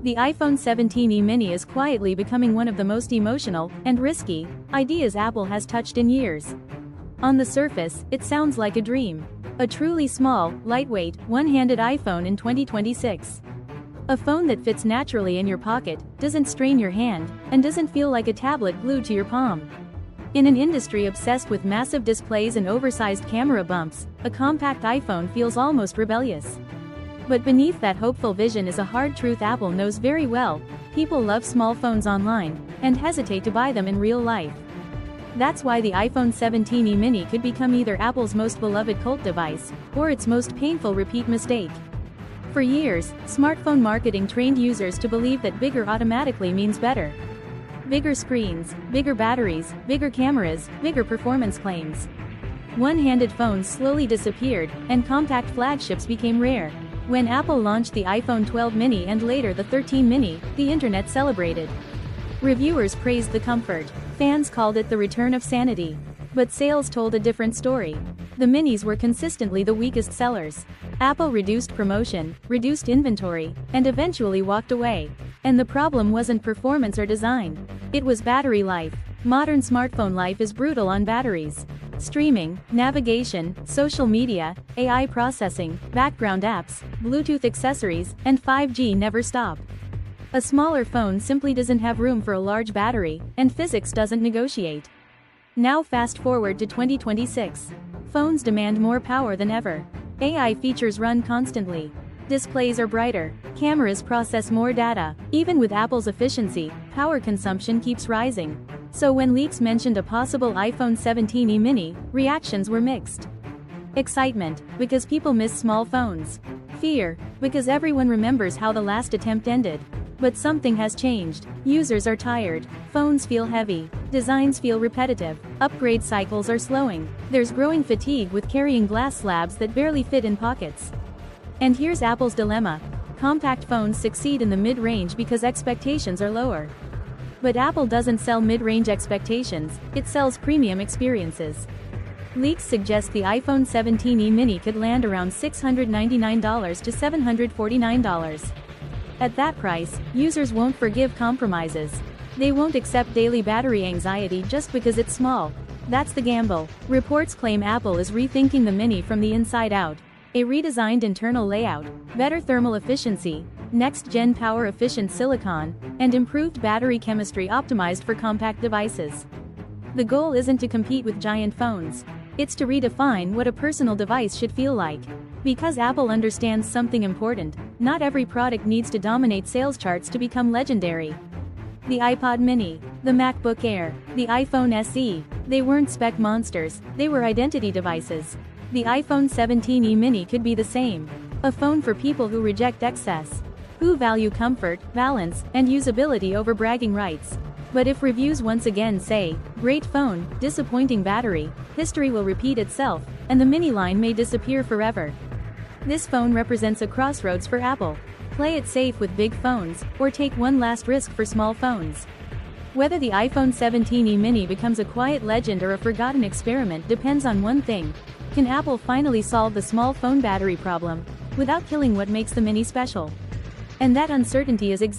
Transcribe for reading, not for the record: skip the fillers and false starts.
The iPhone 17e mini is quietly becoming one of the most emotional and risky ideas Apple has touched in years. On the surface, it sounds like a dream. A truly small, lightweight, one-handed iPhone in 2026. A phone that fits naturally in your pocket, doesn't strain your hand, and doesn't feel like a tablet glued to your palm. In an industry obsessed with massive displays and oversized camera bumps, a compact iPhone feels almost rebellious. But beneath that hopeful vision is a hard truth Apple knows very well: people love small phones online, and hesitate to buy them in real life. That's why the iPhone 17e mini could become either Apple's most beloved cult device, or its most painful repeat mistake. For years, smartphone marketing trained users to believe that bigger automatically means better. Bigger screens, bigger batteries, bigger cameras, bigger performance claims. One-handed phones slowly disappeared, and compact flagships became rare. When Apple launched the iPhone 12 mini and later the 13 mini, the internet celebrated. Reviewers praised the comfort. Fans called it the return of sanity. But sales told a different story. The minis were consistently the weakest sellers. Apple reduced promotion, reduced inventory, and eventually walked away. And the problem wasn't performance or design. It was battery life. Modern smartphone life is brutal on batteries. Streaming, navigation, social media, AI processing, background apps, Bluetooth accessories, and 5G never stop. A smaller phone simply doesn't have room for a large battery, and physics doesn't negotiate. Now fast forward to 2026. Phones demand more power than ever. AI features run constantly. Displays are brighter. Cameras process more data. Even with Apple's efficiency, power consumption keeps rising. So when leaks mentioned a possible iPhone 17e mini, reactions were mixed. Excitement, because people miss small phones. Fear, because everyone remembers how the last attempt ended. But something has changed. Users are tired. Phones feel heavy. Designs feel repetitive. Upgrade cycles are slowing. There's growing fatigue with carrying glass slabs that barely fit in pockets. And here's Apple's dilemma. Compact phones succeed in the mid-range because expectations are lower. But Apple doesn't sell mid-range expectations, it sells premium experiences. Leaks suggest the iPhone 17e mini could land around $699 to $749. At that price, users won't forgive compromises. They won't accept daily battery anxiety just because it's small. That's the gamble. Reports claim Apple is rethinking the mini from the inside out. A redesigned internal layout, better thermal efficiency, next-gen power-efficient silicon, and improved battery chemistry optimized for compact devices. The goal isn't to compete with giant phones. It's to redefine what a personal device should feel like. Because Apple understands something important, not every product needs to dominate sales charts to become legendary. The iPod mini, the MacBook Air, the iPhone SE, they weren't spec monsters, they were identity devices. The iPhone 17e mini could be the same. A phone for people who reject excess. Who value comfort, balance, and usability over bragging rights. But if reviews once again say, "Great phone, disappointing battery," history will repeat itself, and the mini line may disappear forever. This phone represents a crossroads for Apple. Play it safe with big phones, or take one last risk for small phones. Whether the iPhone 17e mini becomes a quiet legend or a forgotten experiment depends on one thing. Can Apple finally solve the small phone battery problem, without killing what makes the mini special? And that uncertainty is exactly